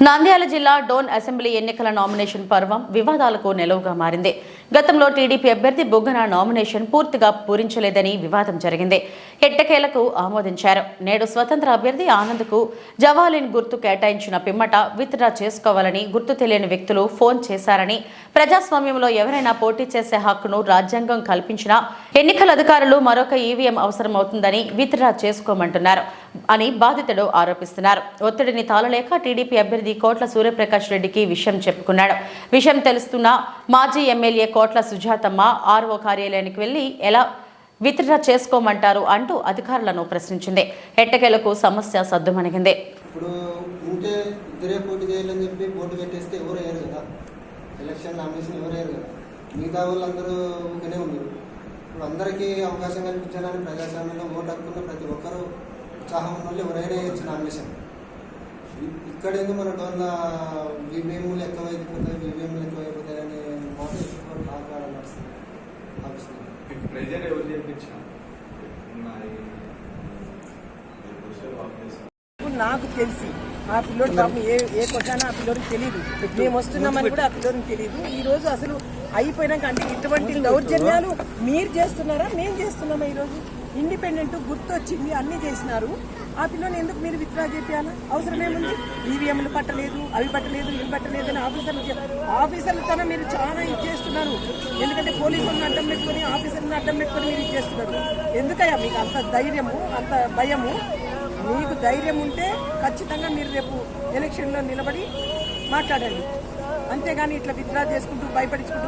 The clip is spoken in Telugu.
నంద్యాల జిల్లా డోన్ అసెంబ్లీ ఎన్నికల నామినేషన్ పర్వం వివాదాలకు నెలవుగా మారింది. గతంలో టీడీపీ అభ్యర్థి బుగ్గన నామినేషన్ పూర్తిగా పూరించలేదని వివాదం జరిగింది. ఎట్టకేలకు ఆమోదించారు. నేడు స్వతంత్ర అభ్యర్థి ఆనంద్కు జవాలిన్ గుర్తు కేటాయించిన పిమ్మట విత్డ్రా చేసుకోవాలని గుర్తు తెలియని వ్యక్తులు ఫోన్ చేశారని, ప్రజాస్వామ్యంలో ఎవరైనా పోటీ చేసే హక్కును రాజ్యాంగం కల్పించినా ఎన్నికల అధికారులు మరొక ఈవీఎం అవసరమవుతుందని విత్డ్రా చేసుకోమంటున్నారు అని బాధితుడు ఆరోపిస్తున్నారు. ఒత్తిడిని తాళలేక టీడీపీ అభ్యర్థి కోట్ల సూర్యప్రకాష్ రెడ్డికి విషయం చెప్పుకున్నాడు. విషయం తెలుస్తున్న మాజీ ఎమ్మెల్యే కోట్ల సుజాతమ్మ ఆర్ఓ కార్యాలయానికి వెళ్లి ఎలా విత్డ్రా చేసుకోమంటారు అంటూ అధికారులను ప్రశ్నించింది. ఎట్టకేలకు సమస్య సద్దుమణిగింది. ఇప్పుడు ఉంటే ఇద్దరే పోటీ చేయాలని చెప్పి పోటీ పెట్టేస్తే ఎవరు అయ్యారు కదా, ఎలక్షన్ నామినేషన్ ఎవరు అయ్యారు కదా, మిగతా వాళ్ళందరూ ఊరికనే ఉన్నారు. ఇప్పుడు అందరికీ అవకాశం కల్పించాలని ప్రజాస్వామ్యంలో ఓటు హక్కున్న ప్రతి ఒక్కరూ ఉత్సాహం ఉన్న వాళ్ళు ఎవరైనా వేయచ్చు నామినేషన్. ఇక్కడ ఎందుకు మన టోన్ల ఈవీఎంలు ఎక్కువైపోతాయి, ఈవీఎంలు ఎక్కువైపోతాయి అనే మాట ఎక్కువ మాట్లాడాలి వస్తుంది. నాకు తెలిసి ఆ పిల్లోడు పాపం ఏ క్వశ్చన్ ఆ పిల్లోడికి తెలియదు. మేము వస్తున్నామని కూడా ఆ పిల్లోడికి తెలియదు. ఈ రోజు అసలు అయిపోయినాక అంటే ఇటువంటి దౌర్జన్యాలు మీరు చేస్తున్నారా, మేము చేస్తున్నామా? ఈరోజు ఇండిపెండెంట్ గుర్తొచ్చింది, అన్ని చేసినారు. ఆ పిల్లని ఎందుకు మీరు విత్డ్రా చేయాలా? అవసరం ఏముంది? ఈవీఎంలు పట్టలేదు, అవి పట్టలేదు, ఇవి పట్టలేదు అని ఆఫీసర్లతోనే మీరు చాలా ఇచ్చేస్తున్నారు. ఎందుకంటే పోలీసులను అడ్డం పెట్టుకుని, ఆఫీసర్లను అడ్డం పెట్టుకుని మీరు ఇచ్చేస్తున్నారు. ఎందుకయ్యా మీకు అంత ధైర్యము, అంత భయము? మీకు ధైర్యం ఉంటే ఖచ్చితంగా మీరు రేపు ఎలక్షన్లో నిలబడి మాట్లాడండి. అంతేగాని ఇట్లా విత్డ్రా చేసుకుంటూ భయపడించుకుంటూ